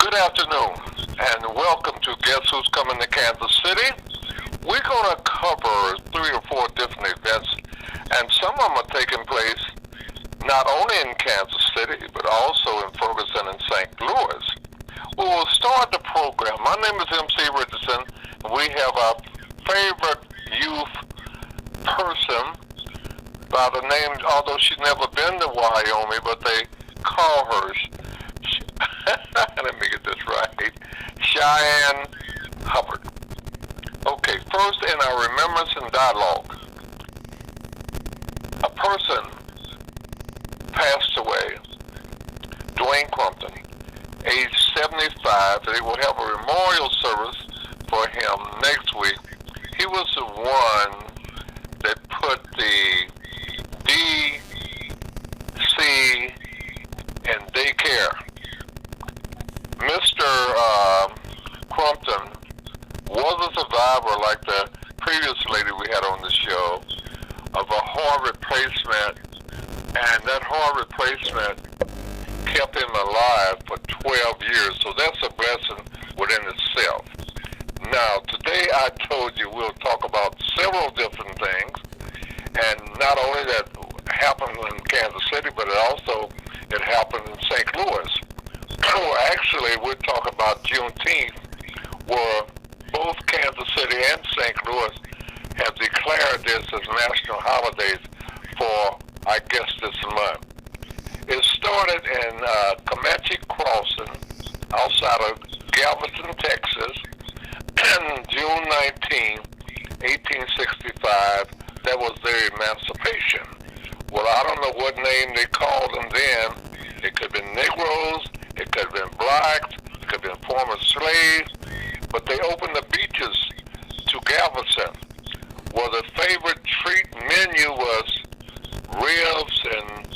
Good afternoon, and welcome to Guess Who's Coming to Kansas City. We're going to cover 3 or 4 different events, and some of them are taking place not only in Kansas City, but also in Ferguson and St. Louis. We will start the program. My name is MC Richardson, and we have our favorite youth person by the name, although she's never been to Wyoming, but they call her, let me get this right, Cheyenne Hubbard. Okay, first in our remembrance and dialogue, a person passed away, Dwayne Crumpton, age 75. They will have a memorial service for him next week. He was the one that put the D, C, and daycare. Mr. Crumpton was a survivor, like the previous lady we had on the show, of a heart replacement, and that heart replacement kept him alive for 12 years, so that's a blessing within itself. Now, today I told you we'll talk about several different things, and not only that happened in Kansas City, but it happened in St. Louis. Actually, we're talking about Juneteenth, where both Kansas City and St. Louis have declared this as national holidays for, I guess, this month. It started in Comanche Crossing outside of Galveston, Texas, June 19, 1865. That was their emancipation. Well, I don't know what name they called them then. It could have been Negroes, it could have been blacks, it could have been former slaves, but they opened the beaches to Galveston, where the favorite treat menu was ribs and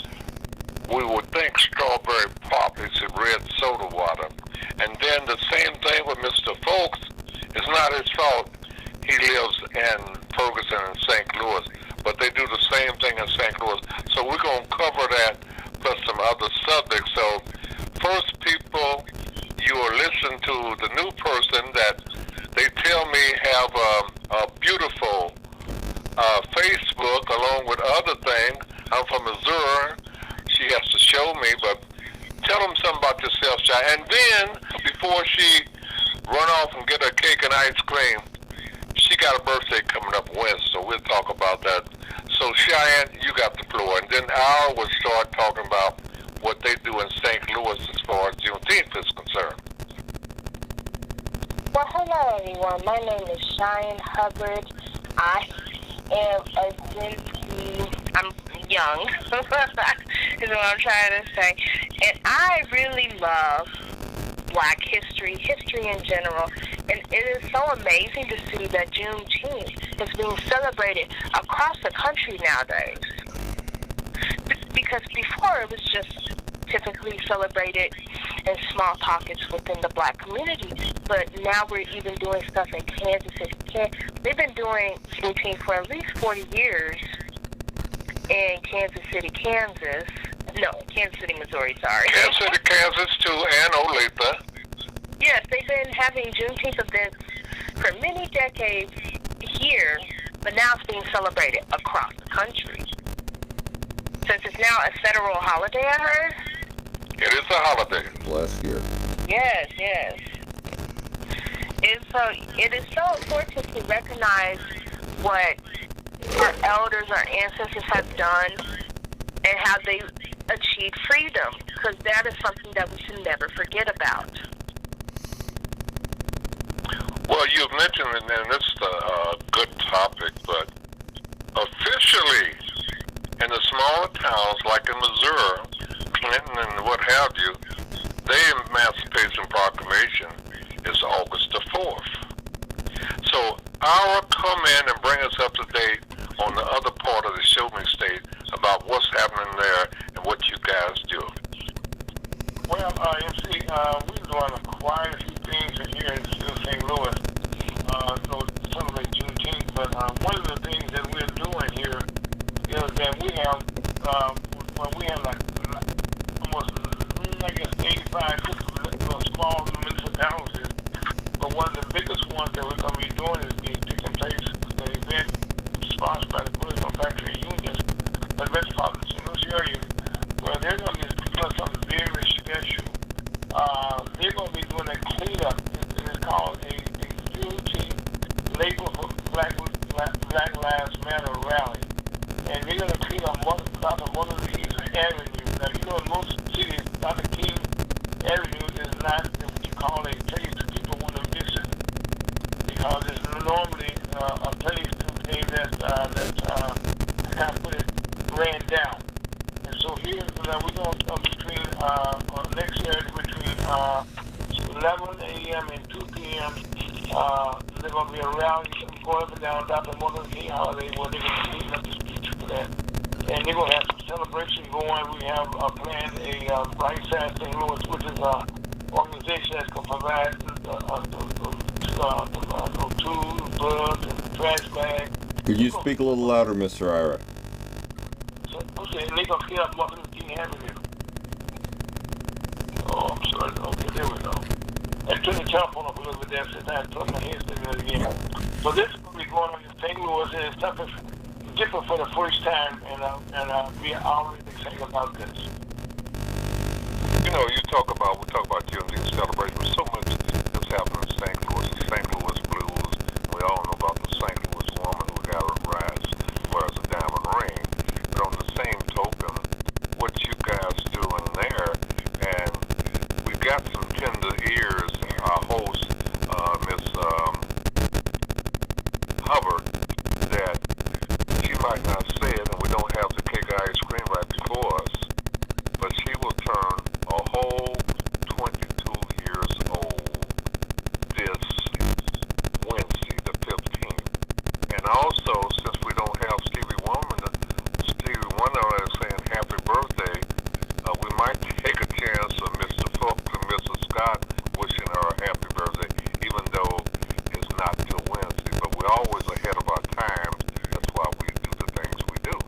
we would think strawberry pop. It's a red soda water. And then the same thing with Mr. Fowlkes. It's not his fault. He lives in Ferguson and St. Louis, but they do the same thing in St. Louis. So we're going to cover that plus some other subjects. So first, people, you are listening to the new person that they tell me have a beautiful Facebook along with other things. I'm from Missouri. She has to show me, but tell them something about yourself, Shy. And then, before she run off and get her cake and ice cream, she got a birthday coming up Wednesday, so we'll talk about that. So, Cheyenne, you got the floor. And then Al will start talking about what they do in St. Louis as far as Juneteenth is concerned. Well, hello, everyone. My name is Cheyenne Hubbard. I am a Gen I'm young, is what I'm trying to say. And I really love Black history in general. And it is so amazing to see that Juneteenth is being celebrated across the country nowadays. Because before it was just typically celebrated in small pockets within the Black community. But now we're even doing stuff in Kansas City. They've been doing Juneteenth for at least 40 years in Kansas City, Kansas. No, Kansas City, Missouri, sorry. Kansas City, Kansas, too, and Olathe. Yes, they've been having Juneteenth events for many decades here, but now it's being celebrated across the country. Since it's now a federal holiday, I heard? It is a holiday. Last year. Yes. It is so important to recognize what our elders, our ancestors have done and how they achieved freedom, because that is something that we should never forget about. Well, you've mentioned, and this is a good topic, but officially in the smaller towns like in Missouri, Clinton and what have you, their Emancipation Proclamation is August the 4th. So our come in and bring us up to date on the other part of the show me state about what's happening there and what you guys do. Well, MC, we're doing quite a few things in here in St. Louis. So celebrate Juneteenth, but one of the things that we're doing here is that we have like almost, I guess, 85 small 11 a.m. and 2 p.m. They're going to be a rally going up and down Dr. Martin King Holiday where they're going to be leading up the speech for that. And they're going to have some celebration going. We have planned a Right Side St. Louis, which is an organization that can provide tools, gloves, and trash bags. Could you speak a little louder, Mr. Ira? So, okay, and they're going to clean up Martin King Avenue. Oh, I'm sorry. Okay, there we go. I turned the telephone up a little bit there since I plugged my headset in again. So this is going to be going on in St. Louis, and it's something different for the first time, and we are already excited about this. You know, we talk about Juneteenth celebration. There's so much that's happening in St. Louis. The St. Louis blues. We all know about the St. Louis woman who got a rise, wears a diamond ring. But on the same token, what you guys doing there, and we got some tender ears. Our host, Miss Hubbard, that she might not say it, and we don't have the cake or ice cream right before us, but she will turn a whole 22 years old this Wednesday, the 15th. And also, since we don't have Stevie Wonder is saying happy birthday, we might take a chance of Mr. Fowlkes and Mrs. Scott wishing her a happy birthday, even though it's not till Wednesday. But we're always ahead of our time. That's why we do the things we do.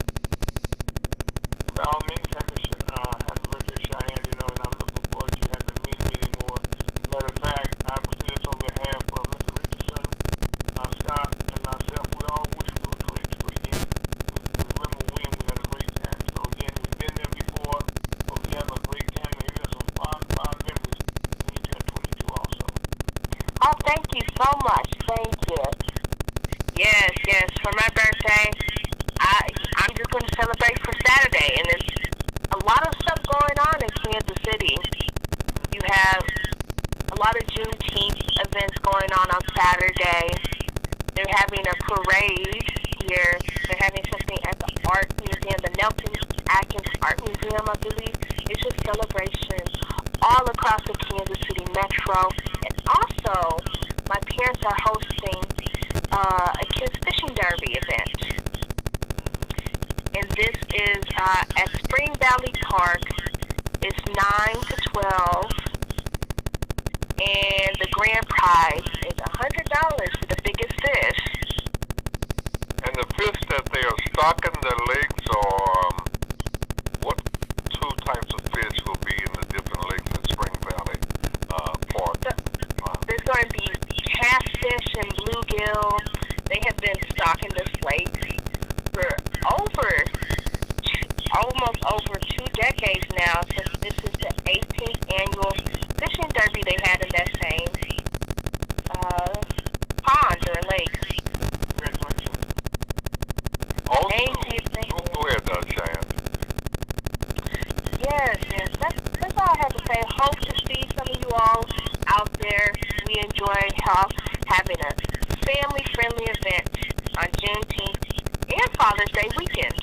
By all means, happy birthday, Cheyenne, and I'm looking forward to having a meeting more. Matter of fact, I would do this on behalf of Mr. Richardson, Scott, and myself. We all wish we were 22 again. Remember when we had a great time. So again, we've been there before, but we have a great time, and here's some fond memories when you turn 22 also. Oh, thank you so much. Thank you. Yes. For my birthday, I'm just going to celebrate for Saturday, and there's a lot of stuff going on in Kansas City. You have a lot of Juneteenth events going on Saturday. They're having a parade here. They're having something at the Art Museum, the Nelson Atkins Art Museum, I believe. It's just celebrations all across the Kansas City metro. And also, my parents are hosting a kids fishing derby event. And this is at Spring Valley Park. It's 9 to 12. And the grand prize is $100 for the biggest fish. And the fish that they are stocking the lakes are, what two types of fish will be in the different lakes at Spring Valley Park? There's going to be catfish and bluegill. They have been stocking this lake for almost over 2 decades now, since this is the 18th annual fishing derby they had in that same pond or lake. Also, Thank you. go ahead, Cheyenne. Yes. That's all I have to say. Hope to see some of you all out there. We enjoy having a family-friendly event on Juneteenth and Father's Day weekend.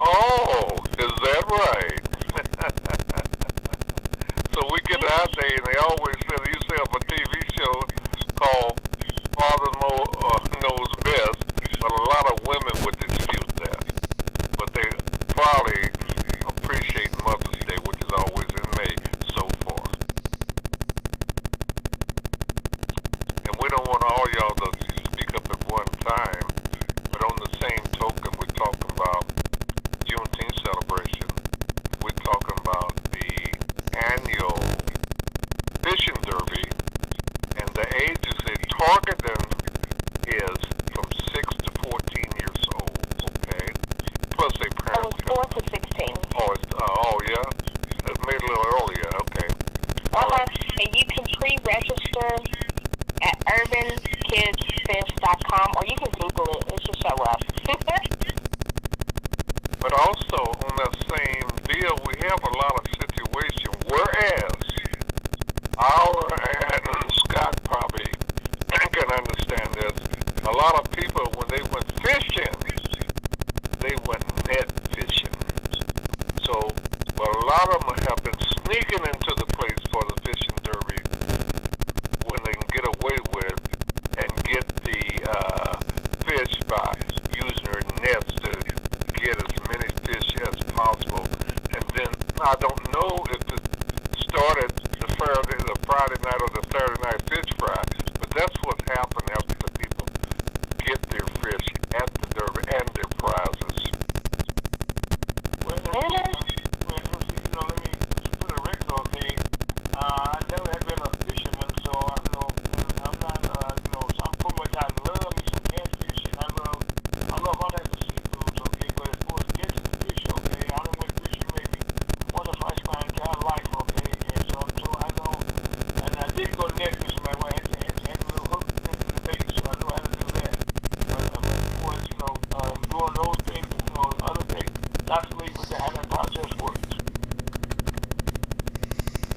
Oh, is that right? So we get out there, and they always say, they used to have a TV show called Father Knows Best, but a lot of women would dispute that. But they probably appreciate Mother's Day, which is always in May, so far. And we don't want all y'all to speak up at one time, but on the same token, we're talking about Juneteenth celebration. We're talking about the annual fishing derby, and the ages they target them is from 6 to 14 years old, okay? Plus they parents. Oh, 4 to 16. Oh, yeah? It made a little earlier, okay. And you can pre-register at urbankidsfish.com, or you can Google it. It should show up. But also, on that same deal, we have a lot of situations, whereas our and Scott probably can understand this, a lot of people, when they went fishing, they went net fishing. So, but a lot of them have been sneaking into the place for the started the Friday night or the Saturday night fish fry, but that's what happened after the people get their fish at the Derby and their prizes. Well, let me put a record on me. I never have been a fisherman, so I know I'm not, so I'm pretty much, I love me some catfish, and I love all types of seafoods, okay, but as far as catching the fish, okay, I done went fishing maybe once or twice my entire life, okay, and so I know, and I did go net fishing, my wife had a little hook in the bait, so I know how to do that. But of course, doing those things, other things, not to leave with how that process works.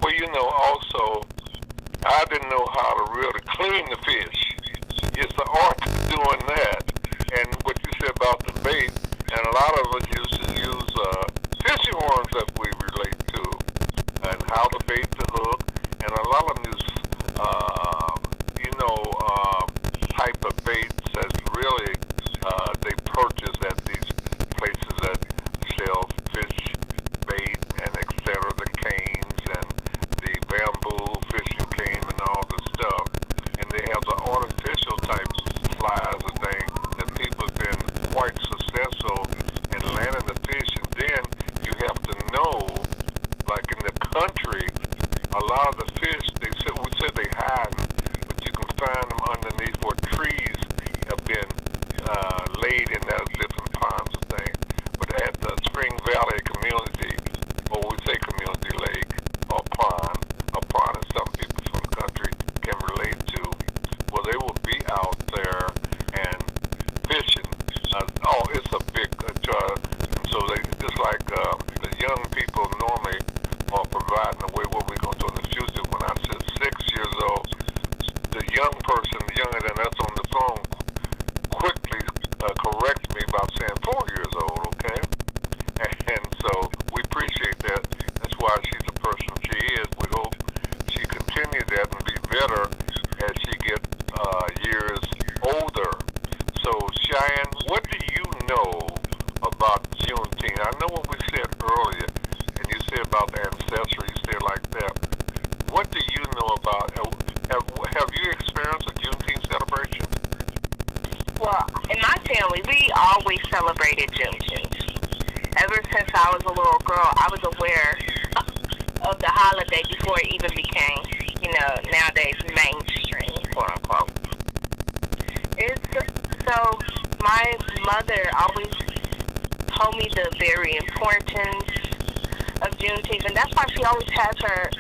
Well, also, I didn't know how to really clean the fish. It's the art of doing that. And what you said about the bait, and a lot of us used to use fishing worms that we relate to, and how to bait the hook, and a lot of them use, type of baits that really they purchase at these places that sell fish bait and etc. The canes and the bamboo fishing cane and all the stuff, and they have the artificial type flies and things that people have been quite successful in landing the fish. And then you have to know, like in the country, a lot of the fish we said they hide, but you can find them underneath where trees have been laid in those different ponds and things. But at the Spring Valley community, or we say community lake or pond is some people from the country can relate to, well, they will be out there and fishing. It's a big job. So they just like the young people normally are providing the way what we're going to do in the future. When I said 6 years old, the young person, younger than us on the phone, quickly corrects me about saying 4 years old, okay? And so we appreciate that. That's why she's the person she is. We hope she continues that and be better as she gets years older. So, Cheyenne, what do you know about Juneteenth? I know what we said earlier, and you said about the ancestry, you said like that. What do you know about, have you experienced a Juneteenth celebration? Well, in my family, we always celebrated Juneteenth. Ever since I was a little girl, I was aware of the holiday before it even became, nowadays mainstream, quote unquote. So my mother always told me the very importance of Juneteenth, and that's why she always has her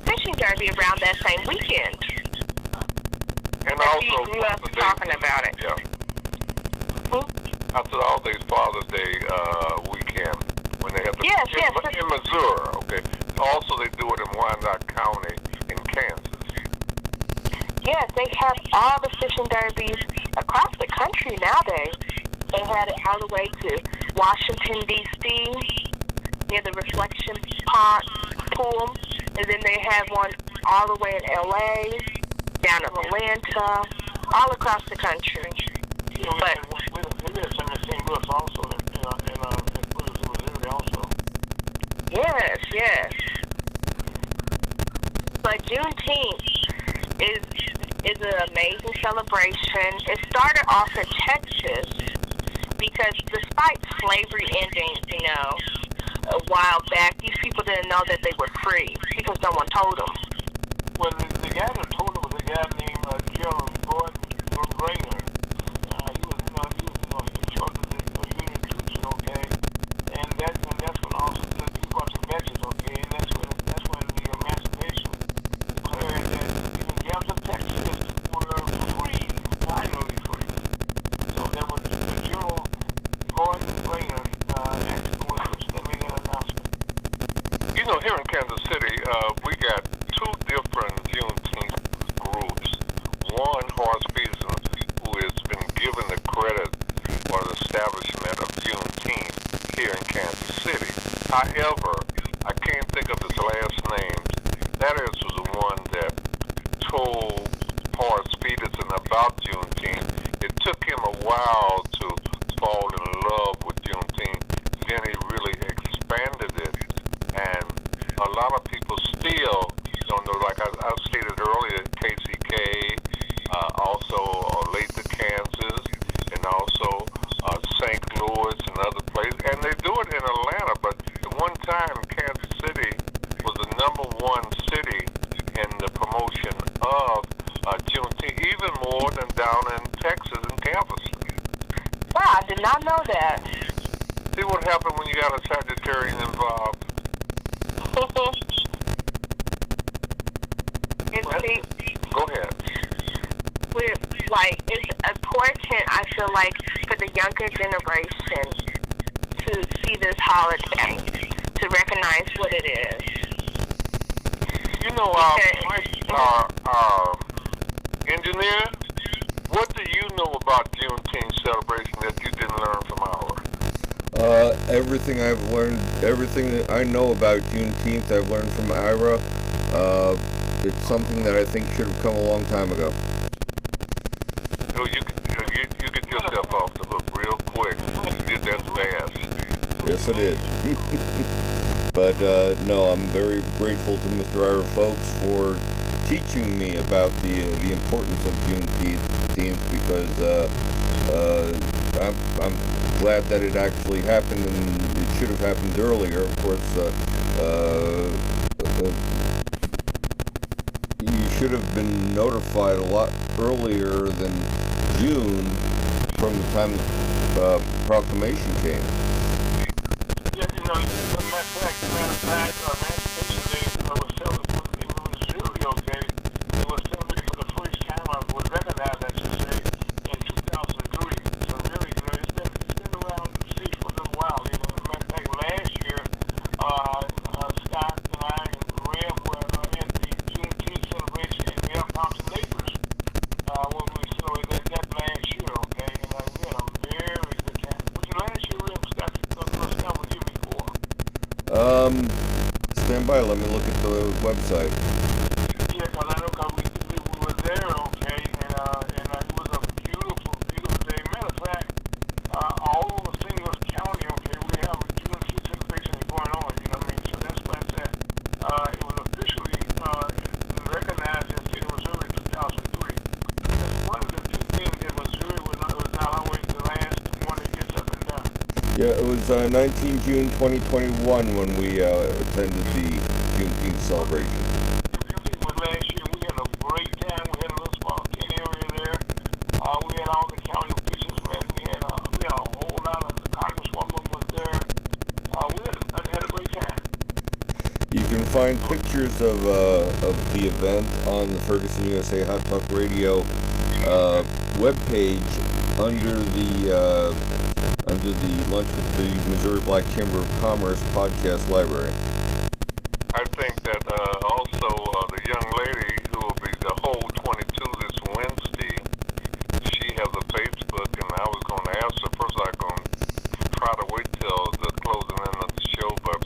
fishing derby around that same weekend. And also, she grew up talking about it. Yeah. After all these Father's Day weekend, when they have the in Missouri, okay. Also, they do it in Wyandotte County in Kansas. Yes, they have all the fishing derbies across the country nowadays. They had it all the way to Washington, D.C., near the Reflection Pool, and then they have one all the way in L.A., down in Atlanta, all across the country. But we did some in St. Louis also, in Missouri also. Yes. But Juneteenth is an amazing celebration. It started off in Texas because despite slavery ending, a while back, these people didn't know that they were free because no one told them. Well, the guy that told them was a guy named General Gordon Grainer. He was in charge of the Union troops, okay? And that's when also he brought the matches, okay? And that's when the emancipation declared that even Gams of Texas were free, finally free. So there was General Gordon Grainer that made that announcement. Here in Kansas City, we got two different Juneteenth groups. One, Horace Peterson, who has been given the credit for the establishment of Juneteenth here in Kansas City. However, I can't think of his last name. That is the one that told Horace Peterson about Juneteenth. It took him a while to fall in love with Juneteenth. Then he really expanded it, and a lot lot of people still don't know. Like I stated earlier, KCK, also Lathrop, Kansas, and also St. Louis and other places. And they do it in Atlanta, but at one time, Kansas City was the #1 city in the promotion of Juneteenth, even more than down in Texas and Kansas. Wow, I did not know that. See what happened when you got a Sagittarian involved? Go ahead. It's important, I feel like, for the younger generation to see this holiday, to recognize what it is. You know, our engineer, what do you know about Juneteenth celebration that you didn't learn from our? Everything I've learned, everything that I know about Juneteenth, I've learned from Ira. It's something that I think should have come a long time ago. So you get yourself off the hook real quick. You did that fast. Yes, I did. But no, I'm very grateful to Mr. Ira Fowlkes for teaching me about the importance of Juneteenth, because I'm glad that it actually happened, and it should have happened earlier. Of course, you should have been notified a lot earlier than June from the time the proclamation came. Yeah, you know, as a matter of fact, Emancipation Day was celebrated in Missouri, okay? It was celebrated for the first time, I was recognized, I should say, in 2003. So really, you know, it's been around the city for a little while. You know, as a matter of fact, last year, Scott and I and Rev were at the Juneteenth celebration in Rev Thompson Neighbors, when we celebrated that last year, okay? And we had a very good time. Was it last year, Rev? Scott was here before. Stand by, let me look at the website. Yeah, because I know we were there, okay, and it was a beautiful, beautiful day. Matter of fact, all over St. Louis County, okay, we have a Juneteenth celebration going on, you know what I mean? So that's why I said it was officially recognized in the state of Missouri in 2003. That's one of the two things that Missouri was not always the last one that gets up and done. Yeah, it was 19 June 2021 when we attended the Juneteenth celebration. It was last year. We had a great time. We had a little small tent area there. We had all the county officials, man. We had a whole lot of the congresswoman was there. We had a great time. You can find pictures of the event on the Ferguson USA Hot Talk Radio webpage under the Lunch with the Missouri Black Chamber of Commerce podcast library. I think that also the young lady who will be the whole 22 this Wednesday, she has a Facebook, and I was going to ask her. First, I'm going to try to wait till the closing end of the show, but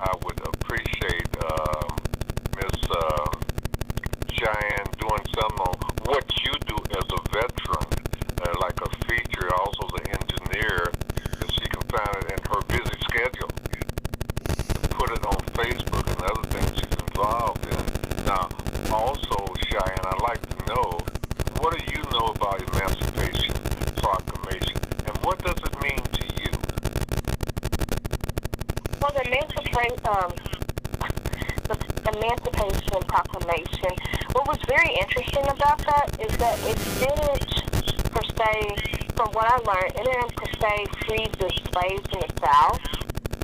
I would appreciate Miss Cheyenne doing some on what you do as a veteran, like a feature, also the engineer, if she can find it in her busy schedule. Put it on Facebook and other things she's involved in. Now, also, Cheyenne, I'd like to know, what do you know about Emancipation Proclamation, and what does it mean to you? Well, the Emancipation Proclamation, what was very interesting about that is that it didn't, per se, from what I learned, it didn't, per se, free the slaves in the South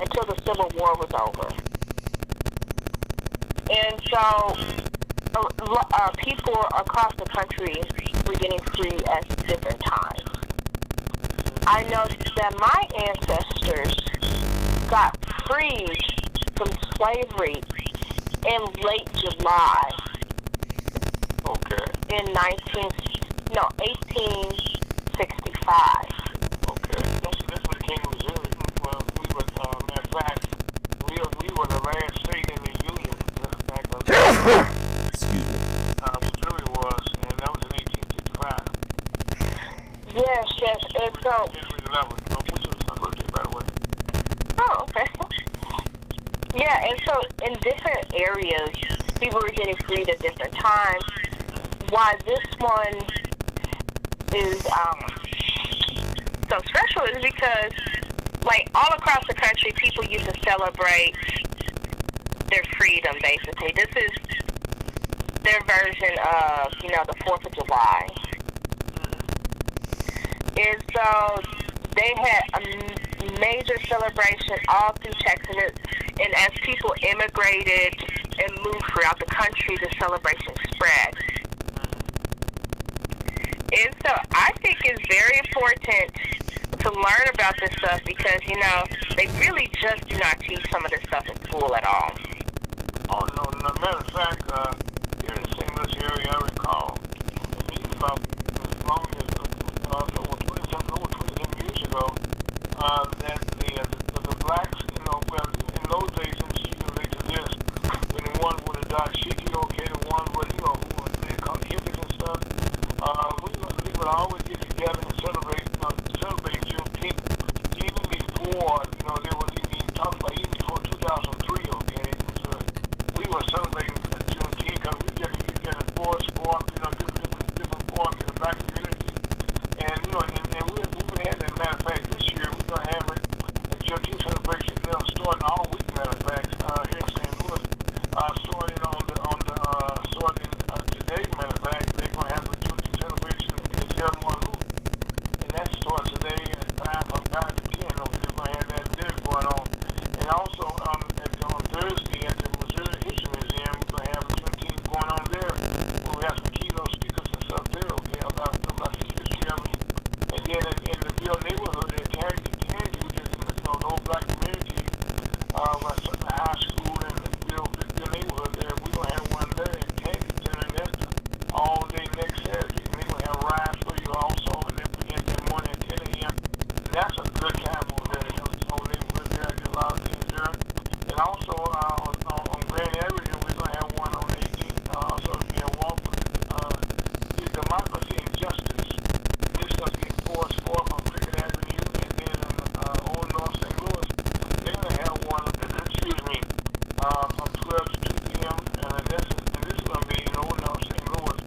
until the Civil War was over. And so people across the country were getting free at different times. I know that my ancestors got freed from slavery in late July. Okay. In 1865. Okay. That's when it came to Missouri. Well, we were, matter of fact, we were the last state in the Union. Excuse me. Missouri was, and that was in 1865. Yes. And so... January 11th, which was my birthday, by the way. Oh, okay. Yeah, and so in different areas, people were getting freed at different times. Why this one is so special is because, like, all across the country, people used to celebrate their freedom, basically. This is their version of, you know, the 4th of July. And so they had a major celebration all through Texas. And as people immigrated and moved throughout the country, the celebration spread. And so I think it's very important to learn about this stuff because, you know, they really just do not teach some of this stuff in school at all. Oh, no. Matter of fact, here in the St. Louis area, I recall, at least about as long as over 27 years ago, that the blacks, you know, well, in those days, and she relates to this, when the one would have died, she could okay, the one would, you know, they called hippies and stuff, we would always get together and celebrate Juneteenth, even before, you know, there was even talked about, even before 2003, okay, so we were celebrating Juneteenth because we get together for sport, you know, different forms in the black community, and, you know, and we had that. Matter of fact, this year we're going to have a Juneteenth celebration, you know, starting all week, matter of fact, here in St. Louis, starting today, matter of fact, they're going to have a Juneteenth celebration in Selma, and that starts today at 5 to 10. Okay, they're going to have that there going on. And also on Thursday at the Missouri History Museum, we're going to have a Juneteenth going on there, where we have some keynote speakers and stuff there, okay, about the history of it. And then in the Bill neighborhood, in Tangy, which is in the old black community, the high school and the Bill neighborhood there, we're going to have one there in Tangy Center, and that's all day next Saturday. And they're going to have rides for you also, and then begin that morning at 10 a.m. And that's a good time over there. You know, this whole neighborhood there, I get a lot of things there. And also on Grand Avenue, we're going to have one on 18th, also be a walk with democracy and justice. This is going to be forced forth on Cricket Avenue, and then in Old North St. Louis, they're going to have one, from 12 to 2 p.m. And this is going to be in Old North St. Louis,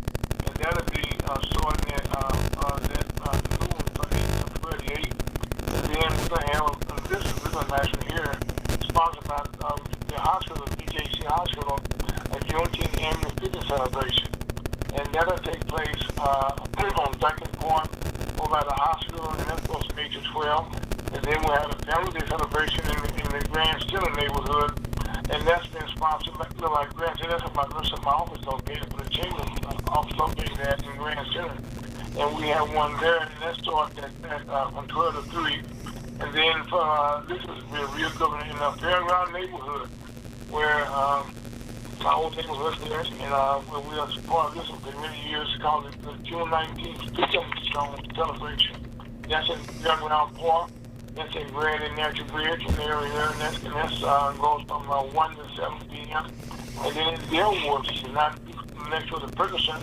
and that'll be starting at noon from 8 to 38. And then we're going to have we're going to actually hear, sponsored by the hospital, BJC Hospital, a Juneteenth annual fitness celebration. And that'll take place on Duncan Point over at the hospital, and that's supposed to be 8 to 12. And then we'll have a family day celebration in the Grand Center neighborhood, and that's been sponsored by, like Grand Center, that's about my office located for the chamber office located at in Grand Center. And we have one there, and that starts from 12 to 3. And then this is real good in the Fairground neighborhood, where my old neighborhood there, and where we are part of this one for many years, called the June 19th Freedom Stone Celebration. That's in Fairground Park. That's in Grand and Natural Bridge in the area there, and that goes from 1 to 7 p.m. And then in Delwood, which is not next to the Ferguson,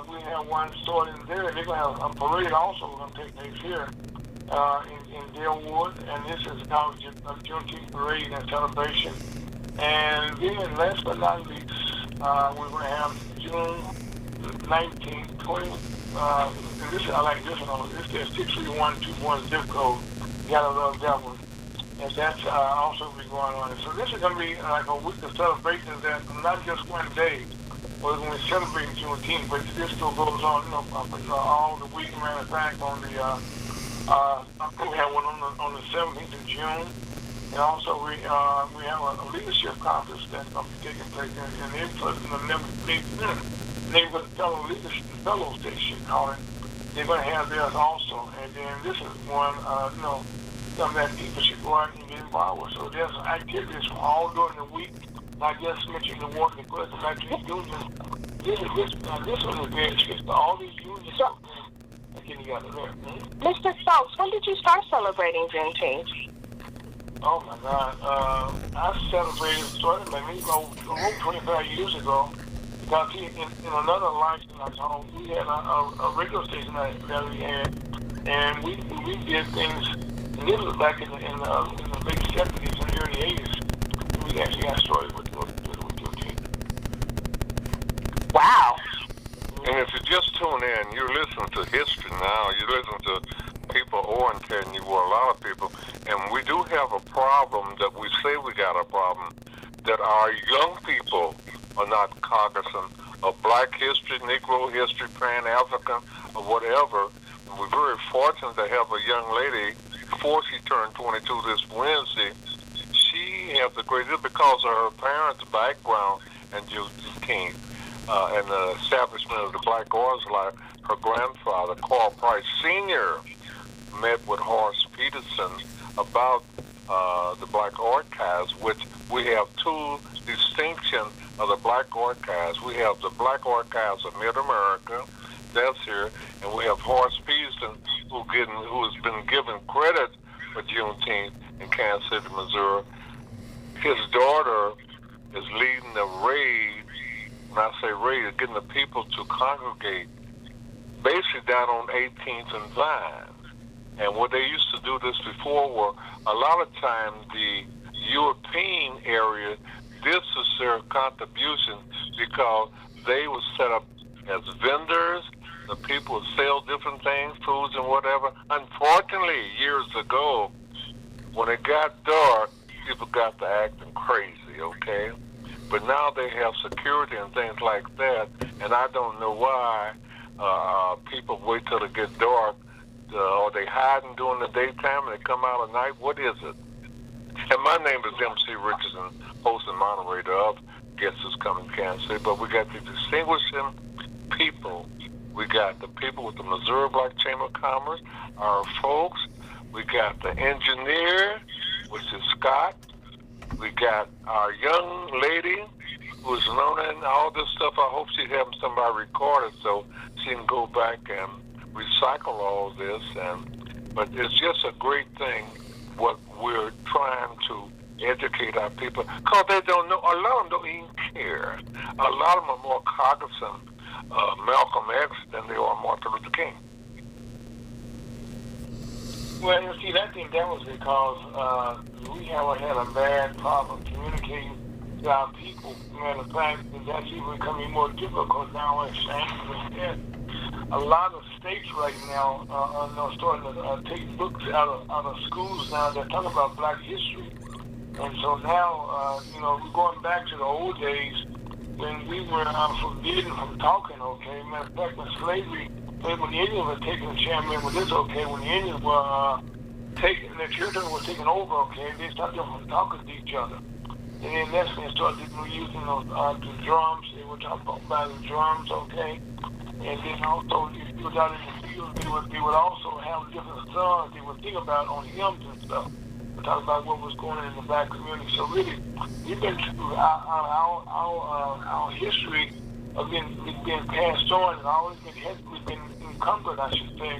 we have one starting there. They're going to have a parade also going to take place here in Delwood, and this is called Juneteenth Parade and Celebration. And then last but not least, we're going to have June 19th, 20, and this, I like this one, this is 63121 zip code. You gotta love that one. And that's also be going on. So this is going to be like a week of celebrations that not just one day, we're going to be celebrating Juneteenth, but this still goes on, you know, all the week. Matter of fact, on the, we have one on the 17th of June. And also we have a leadership conference that's going to be taking place in the neighborhood fellows, they should call it. They're going to have theirs also. And then this is one, something that people should go out and get involved with. So there's activities all during the week. I just mentioned the one that goes back to these unions. This one is very interesting. All these unions are getting together there. Mr. Fowlkes, when did you start celebrating Juneteenth? Oh my God. I celebrated, started maybe over 25 years ago. Because in another lifetime, we had a radio station that we had, and we did things. And this was back in the late 70s and early 80s. We actually got started with And if you just tune in, you're listening to history now. You listen to people orienting you, well, a lot of people. And we do have a problem that we say we got a problem, that our young people are not cognizant of black history, Negro history, Pan-African, or whatever. And we're very fortunate to have a young lady, before she turned 22 this Wednesday. She has a great deal because of her parents' background and Juneteenth. And the establishment of the Black Oils Life, her grandfather, Carl Price Sr., met with Horace Peterson about the Black Archives, which we have two distinctions of the Black Archives. We have the Black Archives of Mid-America, that's here, and we have Horace Peterson, who has been given credit for Juneteenth in Kansas City, Missouri. His daughter is leading the raid. When I say raid, it's getting the people to congregate basically down on 18th and Vine. And what they used to do this before were a lot of times the European area, this is their contribution because they were set up as vendors. The people would sell different things, foods and whatever. Unfortunately, years ago, when it got dark, people got to acting crazy, okay? But now they have security and things like that, and I don't know why people wait till it gets dark. Are they hiding during the daytime and they come out at night? What is it? And my name is MC Richardson, host and moderator of Guess Who's Coming Kansas City. But we got the distinguishing people. We got the people with the Missouri Black Chamber of Commerce, our folks. We got the engineer, which is Scott. We got our young lady who's learning all this stuff. I hope she's having somebody record it so she can go back and recycle all this. But it's just a great thing what we're trying to educate our people, because they don't know. A lot of them don't even care. A lot of them are more cognizant of Malcolm X than they are Martin Luther King. Well, you see, I think that was because we have had a bad problem communicating to our people. Matter of fact, that's even becoming more difficult now. A lot of states right now are starting to take books out of schools now that talk about Black history. And so now, we're going back to the old days when we were forbidden from talking, okay? Matter of fact, when slavery, when the Indians were taking the chairman, well, this okay. When the Indians were taking, the territory was taken over, okay, they started from talking to each other. And then that's when they started using the drums. They were talking about the drums, okay? And then also, if you was out in the field, they would also have different songs they would think about on hymns and stuff. They talk about what was going on in the Black community. So really, we've been through our history of being passed on, and always we've been encumbered, I should say,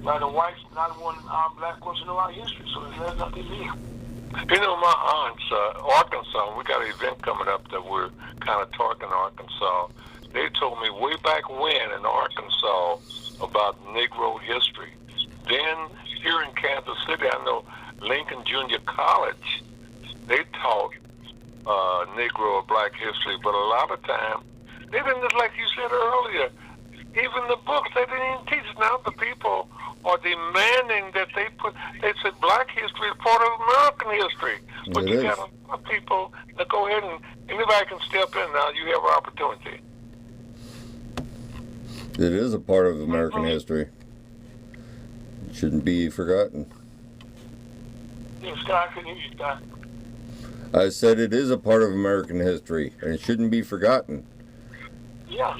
by the whites, not one Black person know our history. So there's nothing new. You know, my aunt's Arkansas, we got an event coming up that we're kind of talking Arkansas. They told me way back when in Arkansas about Negro history. Then here in Kansas City, I know Lincoln Junior College, they taught Negro or Black history, but a lot of times, they didn't, just like you said earlier, even the books, they didn't even teach. Now the people are demanding that they said Black history is part of American history. But you got a lot of people that go ahead and anybody can step in now. You have an opportunity. It is a part of American history. It shouldn't be forgotten. Yeah, Scott, I can hear you, Scott. I said it is a part of American history, and it shouldn't be forgotten. Yeah.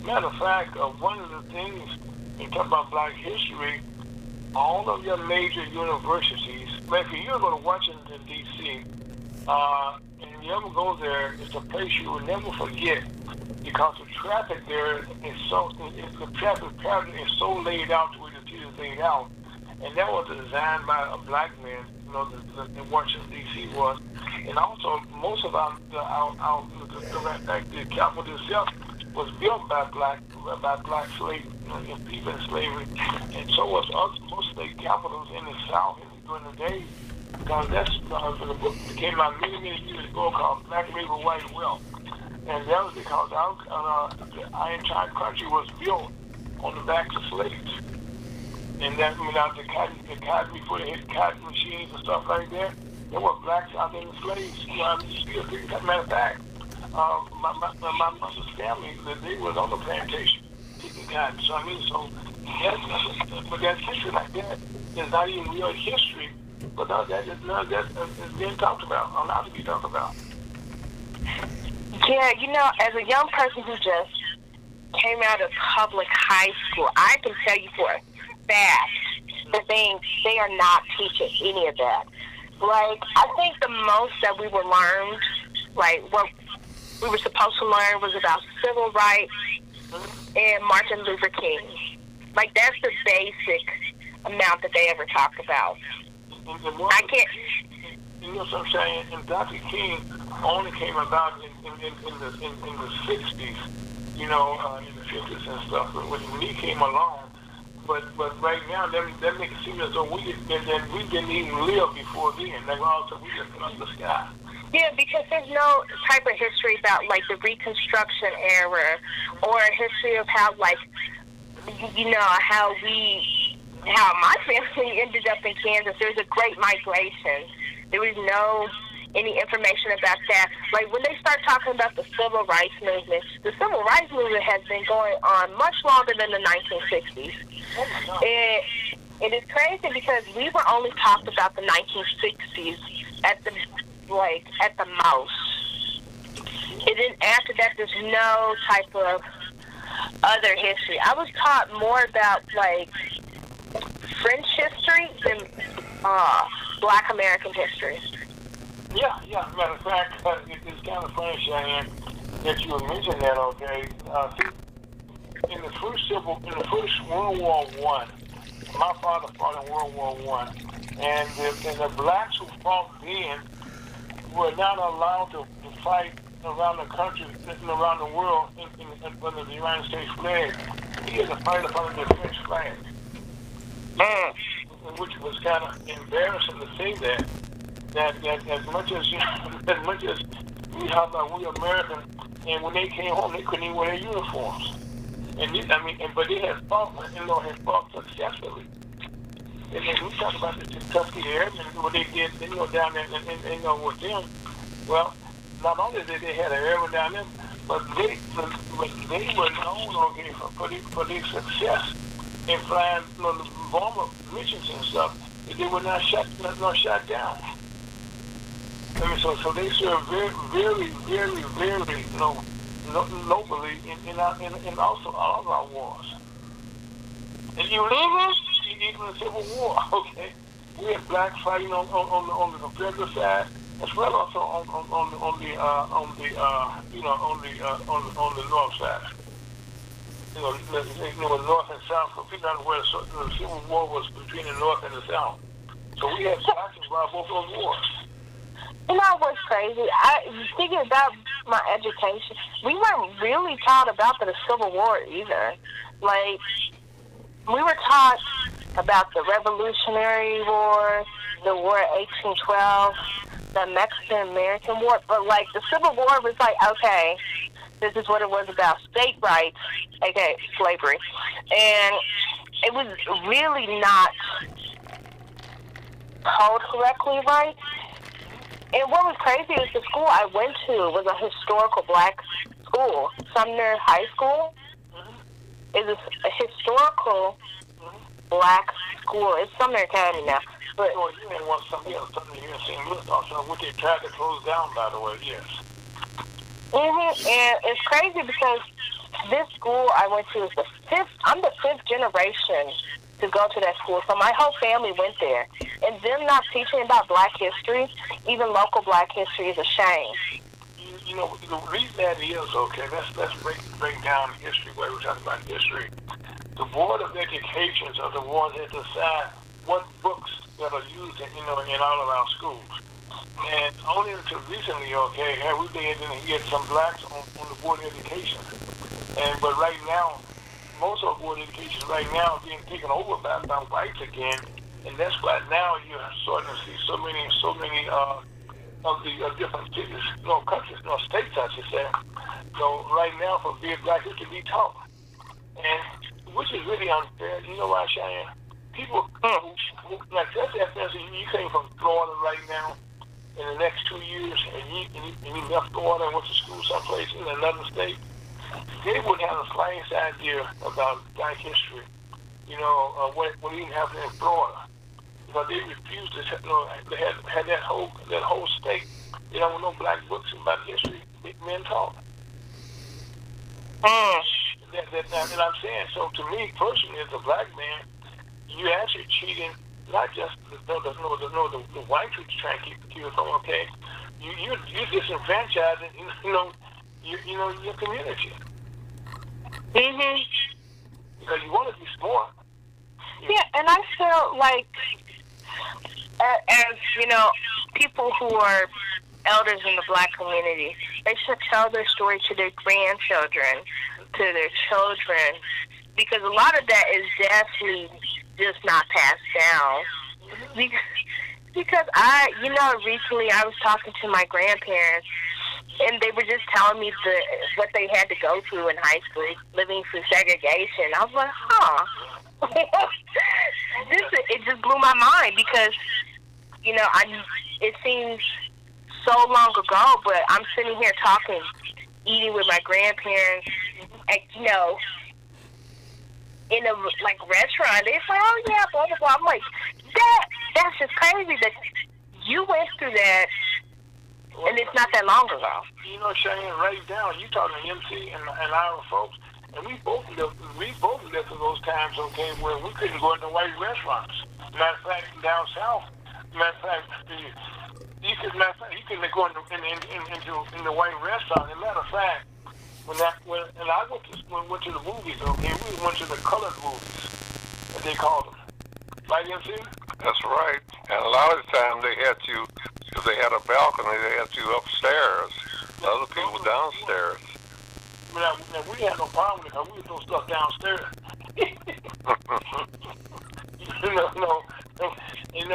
Matter of fact, one of the things you talk about Black history, all of your major universities, like if you go to Washington, D.C., and you ever go there, it's a place you will never forget because the traffic there is the traffic pattern is so laid out the way the city is laid out. And that was designed by a Black man, the Washington, D.C. was. And also, most of the capital itself was built by black slaves, people in slavery. And so was most state capitals in the South during the day. Because that's the book that came out many years ago called Black Labor, White Wealth. And that was because our entire country was built on the backs of slaves. And that, the cotton, before they had cotton machines and stuff like that, there were blacks out there in the slaves. Matter of fact, my mother's family, they was on the plantation picking cotton. So but that history like that is not even real history. But that is being talked about, allowed to be talked about. Yeah, as a young person who just came out of public high school, I can tell you for a fact that they are not teaching any of that. Like, I think the most that we were learned, like what we were supposed to learn, was about civil rights and Martin Luther King. Like, that's the basic amount that they ever talked about. I can't. You know what I'm saying? And Dr. King only came about in the 60s, in the 50s and stuff. When he came along, but right now that makes it seem as though we didn't even live before then. Like also we just put up the sky. Yeah, because there's no type of history about like the Reconstruction era or a history of how how my family ended up in Kansas. There's a great migration. There was any information about that. Like when they start talking about the civil rights movement has been going on much longer than the 1960s. It is crazy because we were only talked about the 1960s at the most. And then after that, there's no type of other history. I was taught more about like French history than Black American history. Yeah. Matter of fact, it's kind of funny, Cheyenne, that you would mention that. Okay, in the first World War I, my father fought in World War I, and the blacks who fought then were not allowed to fight around the country, around the world, under the United States flag. He had to fight under the French flag, which was kind of embarrassing to say that. That as much as we Americans, and when they came home, they couldn't even wear their uniforms. But they had fought successfully. And then we talk about the Kentucky Airmen, what they did, down there, and with them. Well, not only did they have an airman down there, but they were known, for their success in flying, the bomber missions and stuff. They were not shot down. So they served very, very, very, very, nobly in also all of our wars. And even the Civil War, okay, we had blacks fighting on the Confederate side, as well also on the north side. North and south. So people know where the Civil War was between the north and the south. So we had blacks involved both those wars. You know what's crazy? Thinking about my education, we weren't really taught about the Civil War either. Like, we were taught about the Revolutionary War, the War of 1812, the Mexican-American War, but like the Civil War was like, okay, this is what it was about, state rights, aka slavery, and it was really not told correctly, right? And what was crazy is the school I went to was a historical black school. Sumner High School is a historical black school. It's Sumner Academy now. But you may want something else, something here in St. Louis also, which they tried to close down, by the way, yes. And it's crazy because this school I went to is I'm the fifth generation to go to that school. So my whole family went there. And them not teaching about black history, even local black history, is a shame. The reason that is, okay, let's break down history, where we're talking about history. The Board of Education are the ones that decide what books that are used in all of our schools. And only until recently, okay, have we been able to get some blacks on the Board of Education. But right now, most of the Board of Education right now is being taken over by whites again. And that's why now you're starting to see so many of the different cities, countries, states, I should say, So right now, for being black, it can be taught, and which is really unfair. You know why, Cheyenne? People like that's you came from Florida right now. In the next 2 years, and you left Florida and went to school someplace in another state, they wouldn't have the slightest idea about black history. You know, what even happened in Florida. Because they refused to, they had that whole state. You know, with no black books about history, men taught. And I'm saying, so to me personally, as a black man, you actually cheating not just the white people trying to keep you from okay. You're disenfranchising, your community. Mhm. Because you want to be smart. Yeah, and I feel like, as people who are elders in the black community, they should tell their story to their grandchildren, to their children, because a lot of that is definitely just not passed down. Because recently I was talking to my grandparents, and they were just telling me what they had to go through in high school, living through segregation. I was like, it just blew my mind because, it seems so long ago, but I'm sitting here eating with my grandparents, in a restaurant. They're like, oh yeah, blah blah blah. I'm like, that's just crazy that you went through that, and it's not that long ago. Cheyenne, right down. You talking to MC and our folks, and we both lived through those times, okay, where we couldn't go into white restaurants. Matter of fact, down south, you couldn't go into the white restaurant. As a matter of fact, when I went to the movies, okay, we went to the colored movies, as they call them. Right, MC? That's right. And a lot of the time they had you, because they had a balcony, they had you upstairs. The other people downstairs. Now, we had no problem because we was doing stuff downstairs.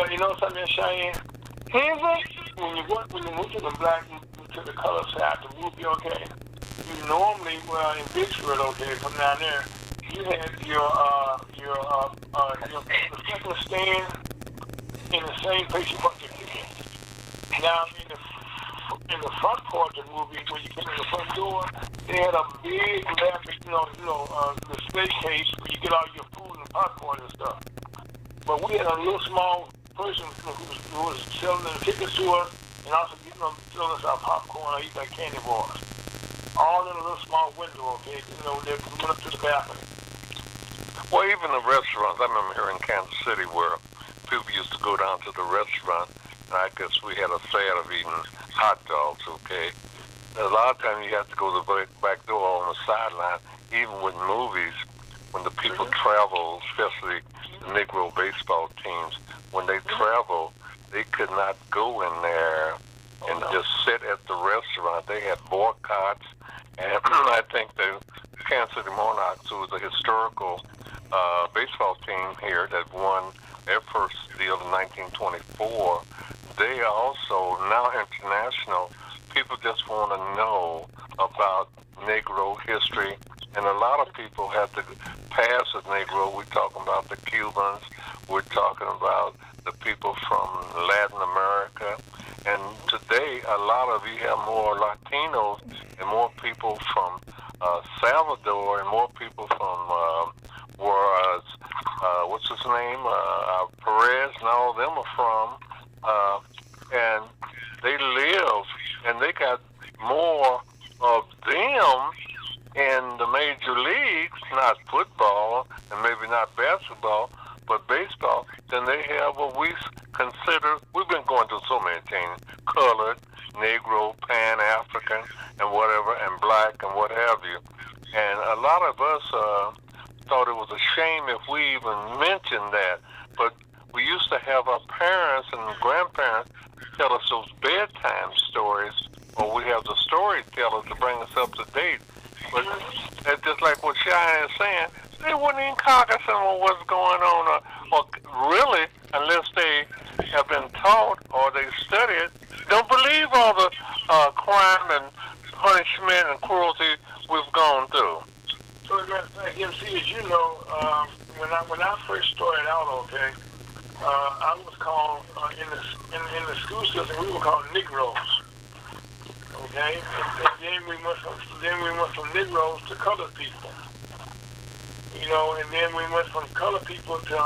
You know something, Cheyenne? When you move to the color side, the movie, okay, you normally, in Vicksburg, okay, from down there, you had your second stand in the same place you bought your ticket. Now, in the front part of the movie, when you came in the front door, they had a big, display case where you get all your food and popcorn and stuff. But we had a little small person who was selling the tickets to us and also, selling us our popcorn or eating our candy bars. All in a little small window, okay? They went up to the balcony. Well, even the restaurants, I remember here in Kansas City where people used to go down to the restaurant, and I guess we had a fad of eating hot dogs, okay? A lot of times you have to go to the back door on the sideline, even with movies, when the people travel, especially the Negro baseball teams, when they travel, they could not go in there and just sit at the restaurant. They had boycotts, and I think the Kansas City Monarchs, who was a historical baseball team here that won their first deal in 1924, they are also now international. People just want to know about Negro history, and a lot of people have to pass as Negro. We're talking about the Cubans. We're talking about the people from Latin America. And today, a lot of you have more Latinos and more people from Salvador and more people from what's his name? Perez and all of them are from. And they live, and they got more of them in the major leagues, not football and maybe not basketball, but baseball, than they have what we consider. We've been going through so many things: colored, Negro, Pan-African, and whatever, and black, and what have you. And a lot of us thought it was a shame if we even mentioned that. But we used to have our parents and grandparents tell us those bedtime stories, or we have the storytellers to bring us up to date. But it's just like what Cheyenne is saying, they wouldn't even cognizant on what's going on, or really, unless they have been taught or they studied, don't believe all the crime and punishment and cruelty we've gone through. So as a matter of fact, MC, as you know, when I first started out, okay, I was called in the school system. We were called Negroes. Okay, and then we went from Negroes to colored people. You know, and then we went from colored people to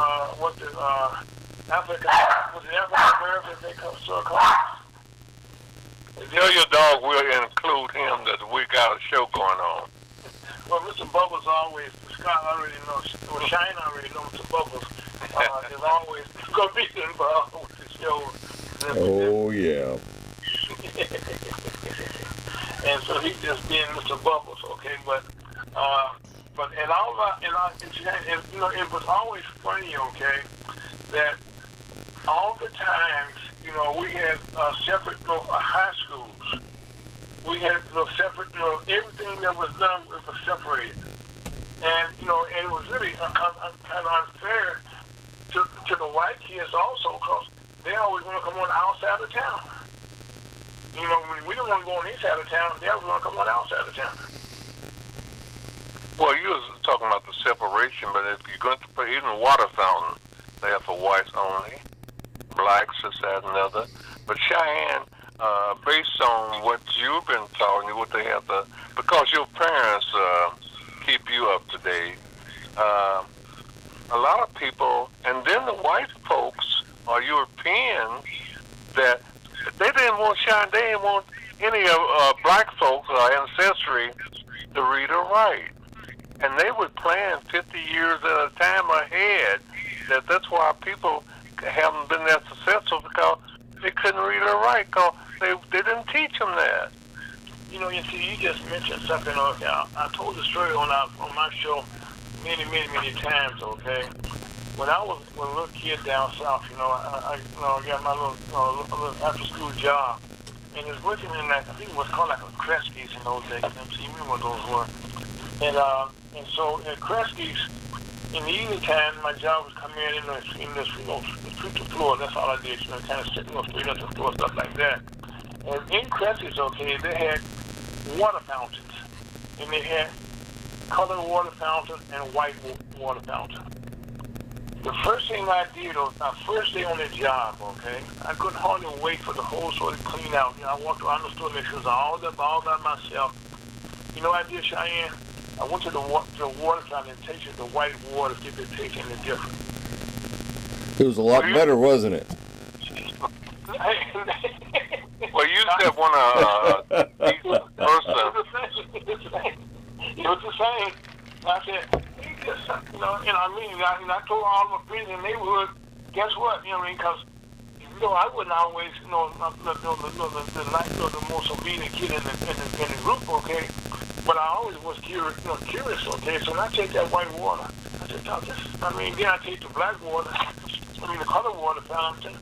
African Americans. They so called. Tell your dog we'll include him that we got a show going on. Well, Mr. Bubbles always, Scott already knows, well, Shine already knows Mr. Bubbles is always going to be involved with the show. Oh, yeah. And so he just being Mr. Bubbles, okay? But and all that, and you know, it was always funny, okay, that all the times, you know, we had separate, you know, high schools. We had, you know, separate, you know, everything that was done was separated. And, you know, and it was really kind of unfair to the white kids also, because they always want to come on outside of town. You know, when we don't want to go on the side of town, they always want to come on outside of town. Well, you was talking about the separation, but if you're going to put even a water fountain, they have for whites only, blacks, this, that, and other. But Cheyenne, based on what you've been taught, what they have to, because your parents keep you up to date, a lot of people, and then the white folks or Europeans, that they didn't want Cheyenne, they didn't want any of black folks or ancestry to read or write. And they would plan 50 years at a time ahead. That's why people haven't been that successful, because they couldn't read or write, because they didn't teach them that. You know, you see, you just mentioned something. Okay, I told the story on my show many times. Okay, when I was a little kid down south, you know, I got my little after school job, and it was working in that, I think it was called like a Kresge's in those days. You remember what those were? And so at Kresge's, in the evening time, my job was come in this, you know, sweep the floor. That's all I did, you know, kind of sit, you know, straight up the floor, stuff like that. And in Kresge's, okay, they had water fountains, and they had colored water fountain and white water fountain. The first thing I did was my first day on the job, okay, I couldn't hardly wait for the whole store to clean out. You know, I walked around the store, make sure it was all by myself. You know what I did, Cheyenne? I went to the water fountain and tasted the white water, see if it tasted any different. It was a lot better, wasn't it? Well, you said one person. It was the same. I said, you know, and I told all my friends in the neighborhood, guess what? You know what I mean? Because, you know, I wouldn't always, you know, the most obedient kid in the group, okay? But I always was curious, okay? So when I take that white water, I said, oh, then I take the black water, the color water fountain.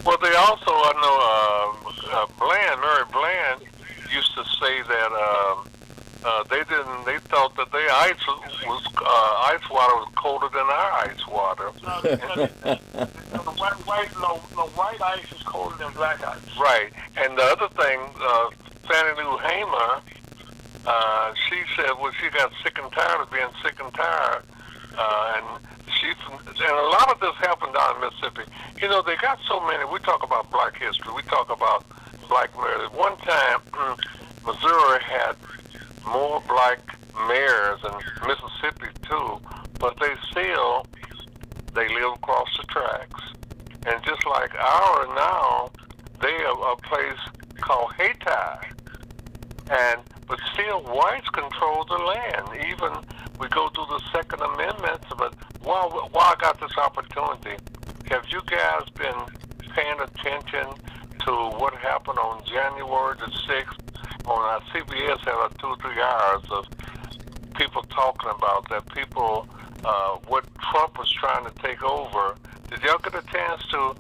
Well, they also, I know, Mary Bland used to say that they thought that their ice water was colder than our ice water. The white ice is colder than black ice. Right. And the other thing, Fannie Lou Hamer, she said, well, she got sick and tired of being sick and tired, and a lot of this happened down in Mississippi. You know, they got so many. We talk about black history. We talk about black mayors. One time, Missouri had more black mayors, and Mississippi too, but they live across the tracks. And just like ours now, they have a place called Hayti. But still, whites control the land. Even we go through the Second Amendment. But while I got this opportunity, have you guys been paying attention to what happened on January the 6th? On CBS had 2 or 3 hours of people talking about that. People, what Trump was trying to take over. Did y'all get a chance to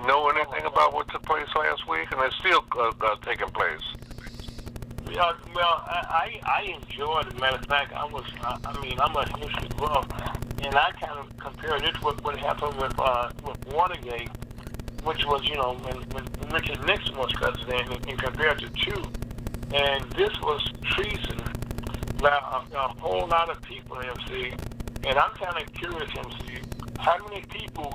know anything about what took place last week? And it's still taking place. Well, I enjoyed it. Matter of fact, I'm a history buff, and I kind of compared it with what happened with Watergate, which was, you know, when Richard Nixon was president, and compared to 2. And this was treason by a whole lot of people, MC. And I'm kind of curious, MC, how many people,